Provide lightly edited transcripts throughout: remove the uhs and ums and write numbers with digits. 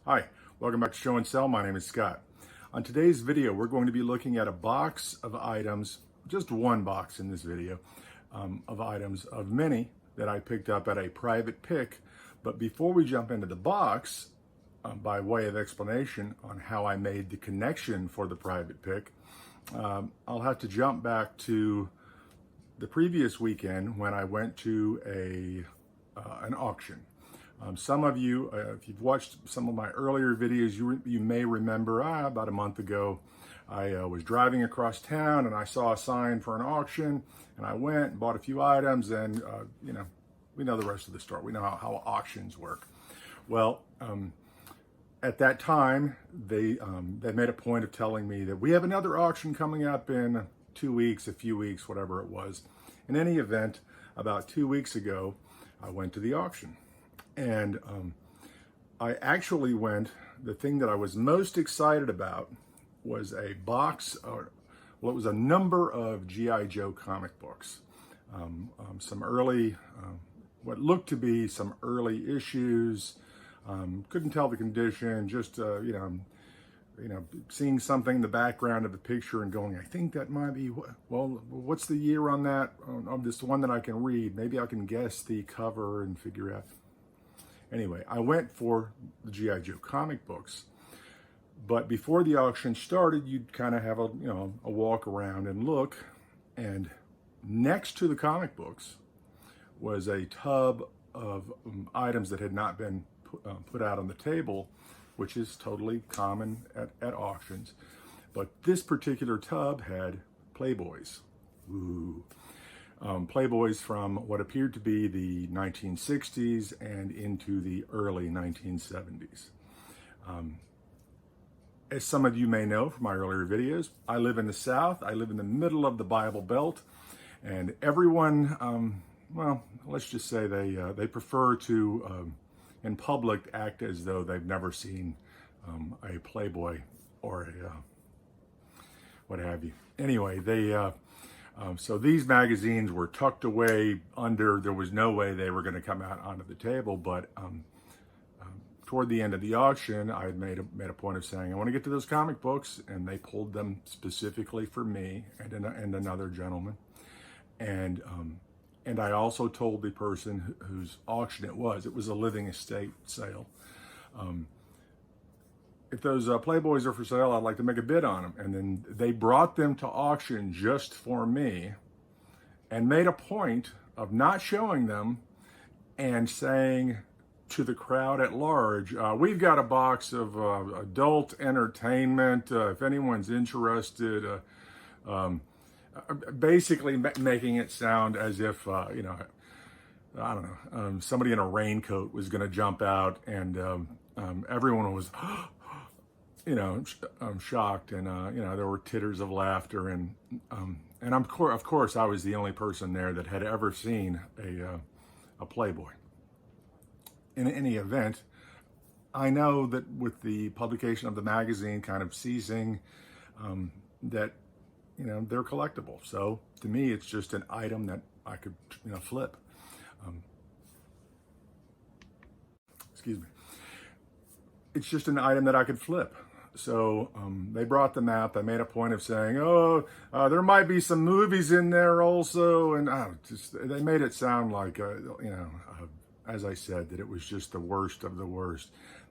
Hi, welcome back to Show and Sell. My name is Scott. On today's video, we're going to be looking at a box of items, just one box in this video, of items of many that I picked up at a private pick. But before we jump into the box, by way of explanation on how I made the connection for the private pick, I'll have to jump back to the previous weekend when I went to an auction. Some of you, if you've watched some of my earlier videos, you may remember about a month ago, I was driving across town and I saw a sign for an auction, and I went and bought a few items, and we know the rest of the story. We know how auctions work. Well, at that time, they made a point of telling me that we have another auction coming up in 2 weeks, a few weeks, whatever it was. In any event, about 2 weeks ago, I went to the auction. And I actually the thing that I was most excited about was a box, it was a number of G.I. Joe comic books. Some early, what looked to be some early issues. Couldn't tell the condition, just, seeing something in the background of the picture and going, I think that might be, well, what's the year on that, of this one that I can read? Maybe I can guess the cover and figure out. Anyway, I went for the G.I. Joe comic books, but before the auction started, you'd kind of have a walk around and look, and next to the comic books was a tub of items that had not been put out on the table, which is totally common at auctions. But this particular tub had Playboys. Ooh. Playboys from what appeared to be the 1960s and into the early 1970s. As some of you may know from my earlier videos, I live in the South. I live in the middle of the Bible Belt, and everyone, well, let's just say they prefer to, in public, act as though they've never seen a Playboy or a what have you. Anyway, so these magazines were tucked away under, there was no way they were going to come out onto the table, but toward the end of the auction, I had made a point of saying, I want to get to those comic books, and they pulled them specifically for me and another gentleman. And I also told the person whose auction it was a living estate sale. If those Playboys are for sale, I'd like to make a bid on them. And then they brought them to auction just for me and made a point of not showing them and saying to the crowd at large, we've got a box of adult entertainment. If anyone's interested, basically making it sound as if, I don't know, somebody in a raincoat was going to jump out, and everyone was shocked, and there were titters of laughter, and of course I was the only person there that had ever seen a Playboy. In any event, I know that with the publication of the magazine kind of ceasing, that they're collectible. So to me, it's just an item that I could flip. Excuse me. It's just an item that I could flip. So they brought them out. They made a point of saying, there might be some movies in there also. And they made it sound like, as I said, that it was just the worst of the worst.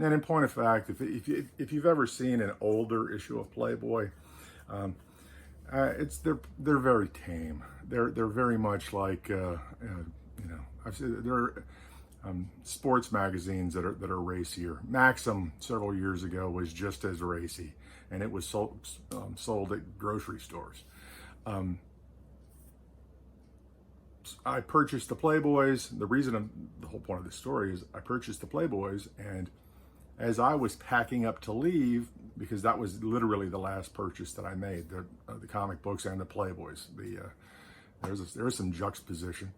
And in point of fact, if you've ever seen an older issue of Playboy, they're very tame. They're very much like, I've seen they're sports magazines that are racier. Maxim several years ago was just as racy, and it was sold at grocery stores. I purchased the Playboys. The whole point of this story is I purchased the Playboys, and as I was packing up to leave, because that was literally the last purchase that I made, the comic books and the Playboys. There's some juxtaposition.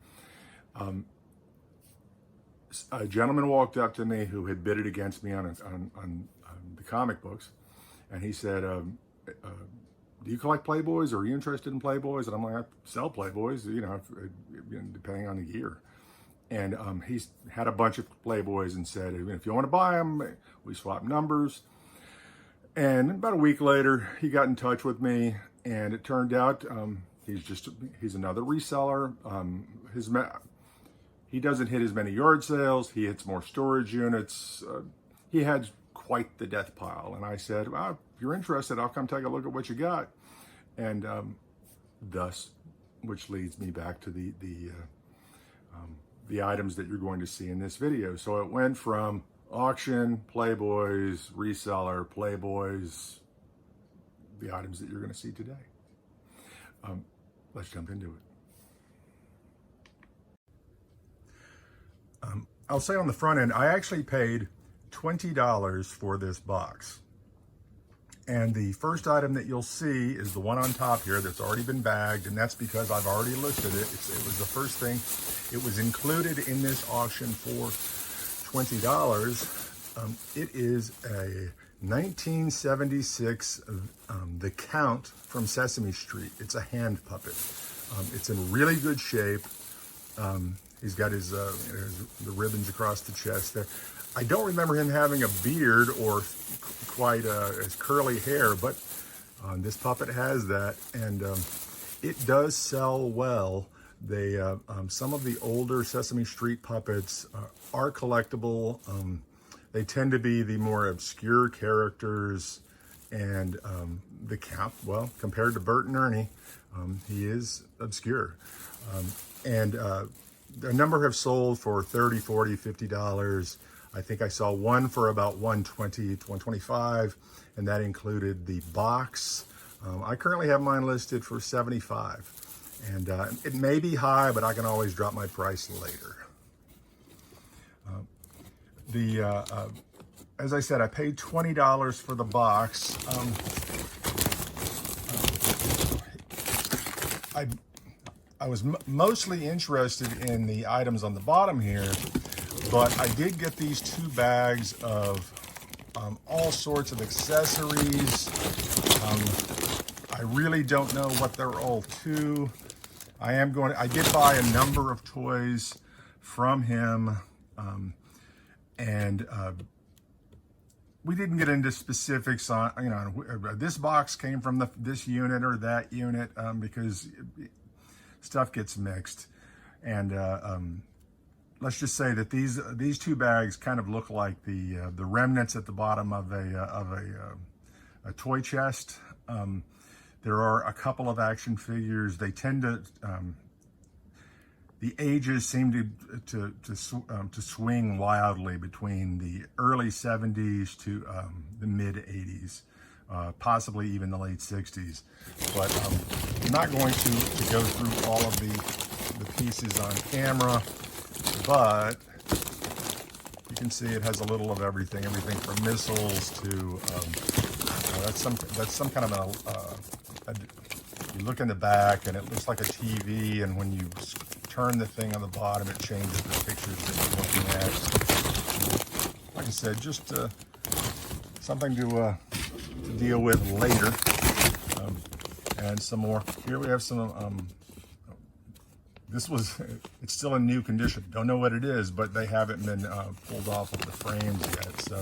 A gentleman walked up to me who had bidded against me on the comic books, and he said, do you collect Playboys, or are you interested in Playboys? And I'm like, I sell Playboys, depending on the year. And he's had a bunch of Playboys and said, if you want to buy them, we swap numbers. And about a week later, he got in touch with me, and it turned out he's another reseller. He doesn't hit as many yard sales. He hits more storage units. He had quite the death pile. And I said, well, if you're interested, I'll come take a look at what you got. And thus, which leads me back to the items that you're going to see in this video. So it went from auction, Playboys, reseller, Playboys, the items that you're going to see today. Let's jump into it. I'll say on the front end, I actually paid $20 for this box. And the first item that you'll see is the one on top here that's already been bagged, and that's because I've already listed it. It was the first thing. It was included in this auction for $20. It is a 1976 The Count from Sesame Street. It's a hand puppet. It's in really good shape. He's got his the ribbons across the chest there. I don't remember him having a beard or quite as curly hair, but this puppet has that, and it does sell well. They some of the older Sesame Street puppets are collectible. They tend to be the more obscure characters, and the Count, well, compared to Bert and Ernie, he is obscure. And a number have sold for $30, $40, $50. I think I saw one for about $120, $125, and that included the box. I currently have mine listed for $75, and it may be high, but I can always drop my price later. As I said, I paid $20 for the box. I was mostly interested in the items on the bottom here, but I did get these 2 bags of all sorts of accessories. I really don't know what they're all to. I did buy a number of toys from him, and we didn't get into specifics on, this box came from this unit or that unit, because stuff gets mixed. And let's just say that these 2 bags kind of look like the remnants at the bottom of a toy chest. There are a couple of action figures. They tend to the ages seem to swing wildly between the early 70s to the mid 80s. Possibly even the late 60s. But I'm not going to go through all of the pieces on camera, but you can see it has a little of everything from missiles to, that's some kind of you look in the back and it looks like a TV, and when you turn the thing on the bottom, it changes the pictures that you're looking at. Like I said, just something to deal with later. And some more. Here we have some, it's still in new condition. Don't know what it is, but they haven't been pulled off of the frames yet. So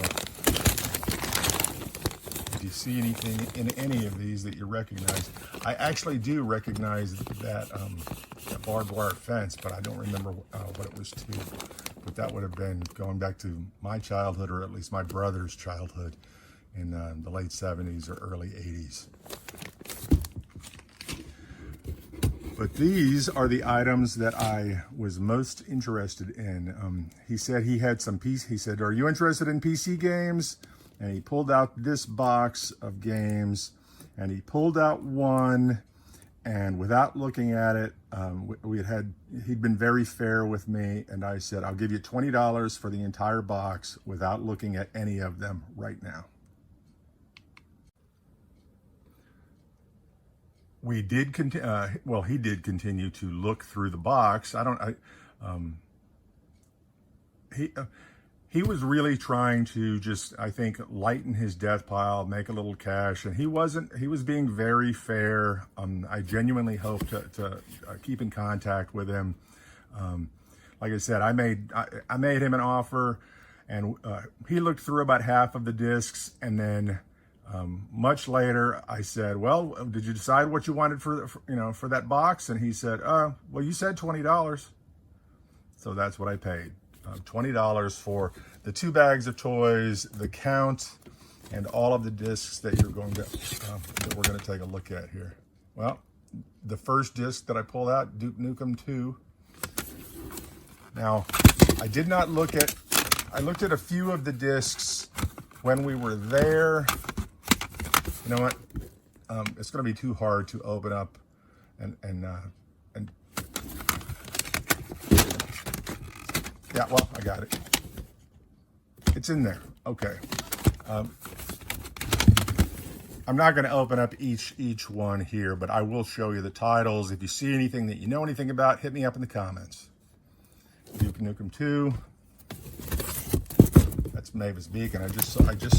if you see anything in any of these that you recognize, I actually do recognize that barbed wire fence, but I don't remember what it was to. But that would have been going back to my childhood, or at least my brother's childhood, in the late 70s or early 80s. But these are the items that I was most interested in. He said he had some he said, "Are you interested in PC games?" And he pulled out this box of games, and he pulled out one, and without looking at it, he'd been very fair with me, and I said, "I'll give you $20 for the entire box without looking at any of them right now." We did he did continue to look through the box. He was really trying to just, I think, lighten his death pile, make a little cash, and he was being very fair. I genuinely hope to keep in contact with him. like I said, I made him an offer, and he looked through about half of the discs, and then much later I said, well, did you decide what you wanted for that box? And he said, well, you said $20. So that's what I paid, $20 for the 2 bags of toys, the count, and all of the discs that you're going to that we're going to take a look at here. Well, the first disc that I pulled out, Duke Nukem 2. Now, I did not look at, I looked at a few of the discs when we were there. You know what? It's going to be too hard to open up and yeah, well, I got it. It's in there. Okay. I'm not going to open up each one here, but I will show you the titles. If you see anything that you know anything about, hit me up in the comments. Duke Nukem 2. That's Mavis Beacon. I just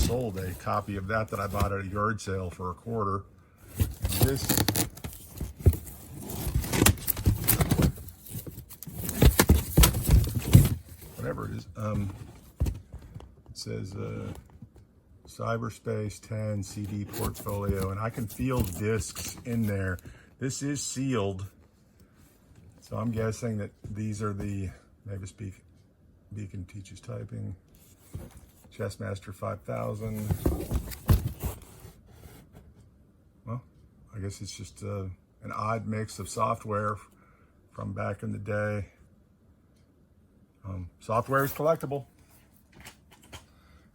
sold a copy of that I bought at a yard sale for $0.25. And this, whatever it is, it says Cyberspace 10 CD portfolio, and I can feel discs in there. This is sealed, so I'm guessing that these are the Mavis Beacon teaches typing, Chessmaster 5000. Well, I guess it's just an odd mix of software from back in the day. Software is collectible.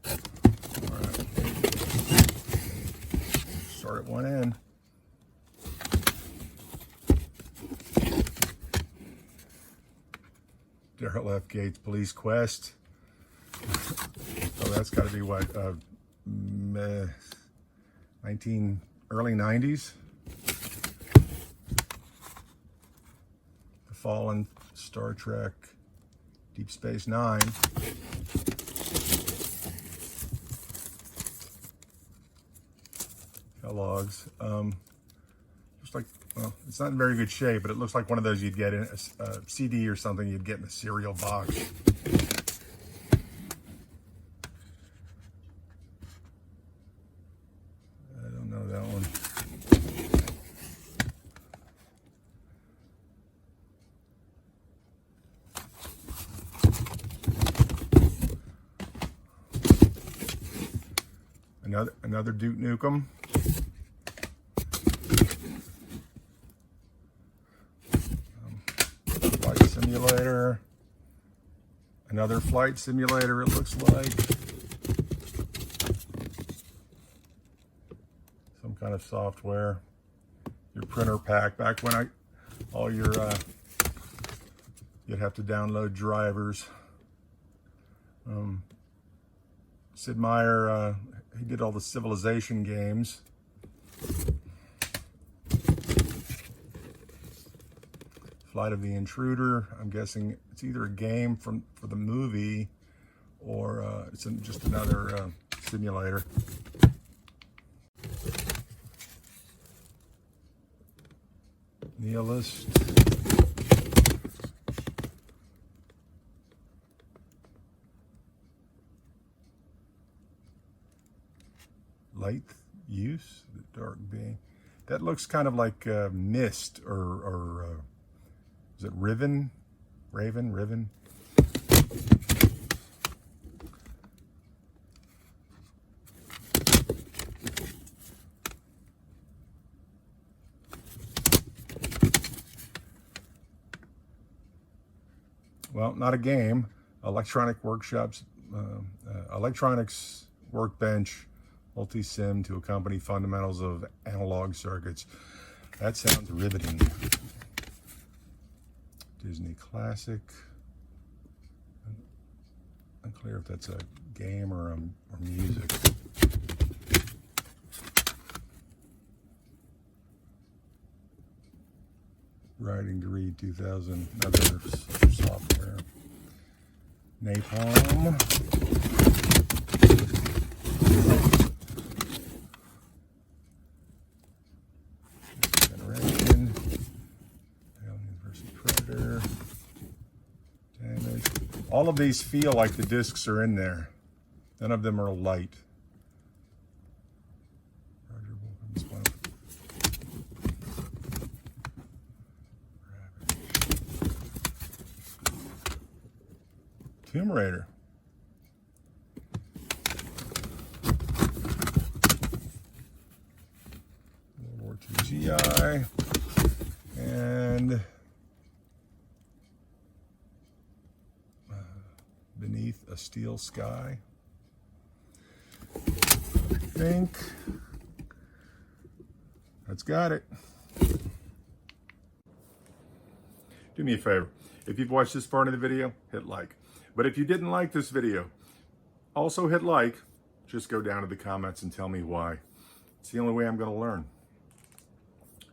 All right. Start at one end. Daryl F. Gates Police Quest. Oh, that's got to be what, early 90s. The Fallen, Star Trek, Deep Space Nine. Kellogg's. Just like, well, it's not in very good shape, but it looks like one of those you'd get in a CD or something you'd get in a cereal box. I don't know that one. Another Duke Nukem. Flight simulator. Another flight simulator, it looks like. Some kind of software. Your printer pack. Back when you'd have to download drivers. Sid Meier, he did all the Civilization games. Flight of the Intruder. I'm guessing it's either a game for the movie or it's just another simulator. Nihilist. Light Use, the Dark Being. That looks kind of like Mist or is it Riven? Riven? Well, not a game. Electronics Workbench, multi-sim to accompany fundamentals of analog circuits. That sounds riveting. Disney Classic. Unclear if that's a game or music. Writing to Read 2000, another software. Napalm. Generation. Aliens vs. Predator. Dang. All of these feel like the discs are in there. None of them are light. Tomb Raider. World War II GI. And Beneath a Steel Sky. I think that's got it. Do me a favor. If you've watched this part of the video, hit like. But if you didn't like this video, also hit like. Just go down to the comments and tell me why. It's the only way I'm going to learn.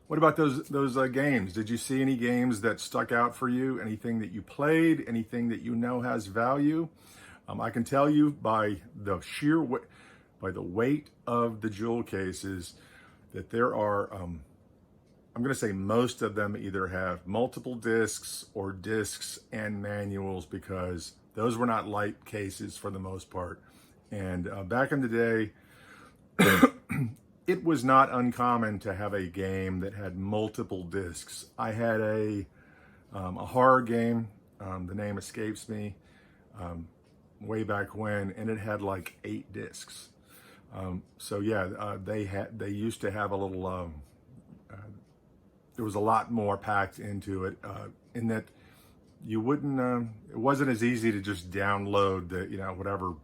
What about those games? Did you see any games that stuck out for you? Anything that you played? Anything that you know has value? I can tell you by the weight of the jewel cases that there are, I'm going to say most of them either have multiple discs or discs and manuals, because those were not light cases for the most part. And back in the day, it was not uncommon to have a game that had multiple discs. I had a horror game, the name escapes me, way back when, and it had like 8 discs. So yeah, they used to have a little, there was a lot more packed into it, in that you wouldn't, it wasn't as easy to just download the, whatever,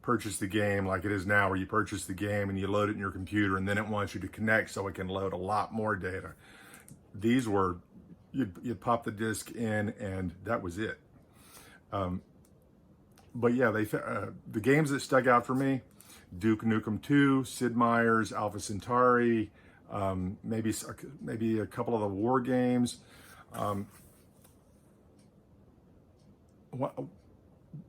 purchase the game like it is now, where you purchase the game and you load it in your computer and then it wants you to connect so it can load a lot more data. These were, you'd pop the disc in and that was it. But yeah, the games that stuck out for me: Duke Nukem 2, Sid Meier's Alpha Centauri, maybe a couple of the war games.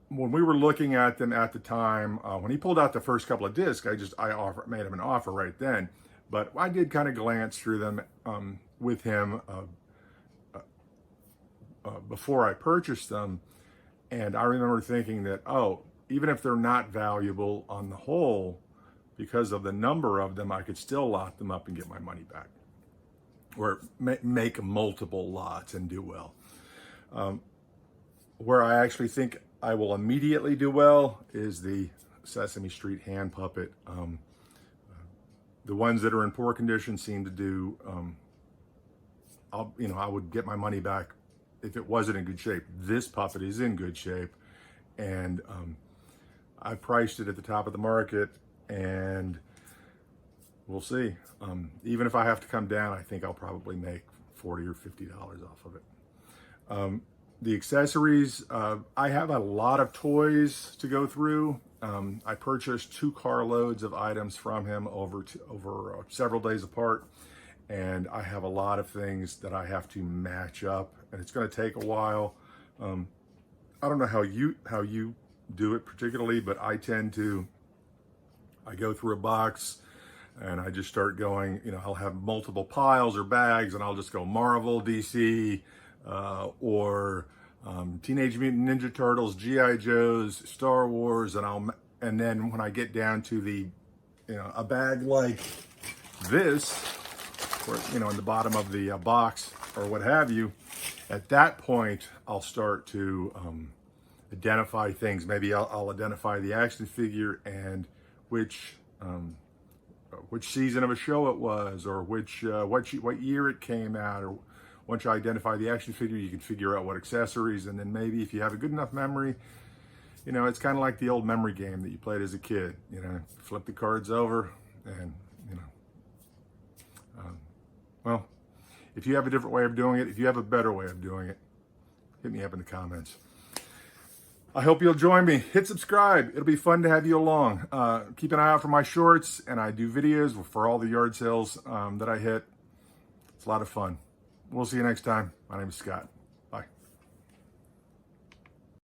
When we were looking at them at the time, when he pulled out the first couple of discs, I made him an offer right then. But I did kind of glance through them with him before I purchased them. And I remember thinking that, oh, even if they're not valuable on the whole, because of the number of them, I could still lot them up and get my money back, or make multiple lots and do well. Where I actually think I will immediately do well is the Sesame Street hand puppet. The ones that are in poor condition seem to do, I would get my money back if it wasn't in good shape. This puppet is in good shape, and I priced it at the top of the market, and we'll see. Even if I have to come down, I think I'll probably make $40 or $50 off of it. The accessories, I have a lot of toys to go through. I purchased 2 carloads of items from him over several days apart, and I have a lot of things that I have to match up, and it's going to take a while. I don't know how you do it particularly, but I go through a box and I just start going, I'll have multiple piles or bags, and I'll just go Marvel, DC, or Teenage Mutant Ninja Turtles, G.I. Joes, Star Wars, and then when I get down to the, a bag like this, or, in the bottom of the box or what have you, at that point I'll start to identify things. Maybe I'll identify the action figure and which season of a show it was, or what year it came out, or once you identify the action figure, you can figure out what accessories, and then maybe if you have a good enough memory, it's kind of like the old memory game that you played as a kid. Flip the cards over, and well, if you have a different way of doing it, if you have a better way of doing it, hit me up in the comments. I hope you'll join me. Hit subscribe. It'll be fun to have you along. Keep an eye out for my shorts, and I do videos for all the yard sales that I hit. It's a lot of fun. We'll see you next time. My name is Scott.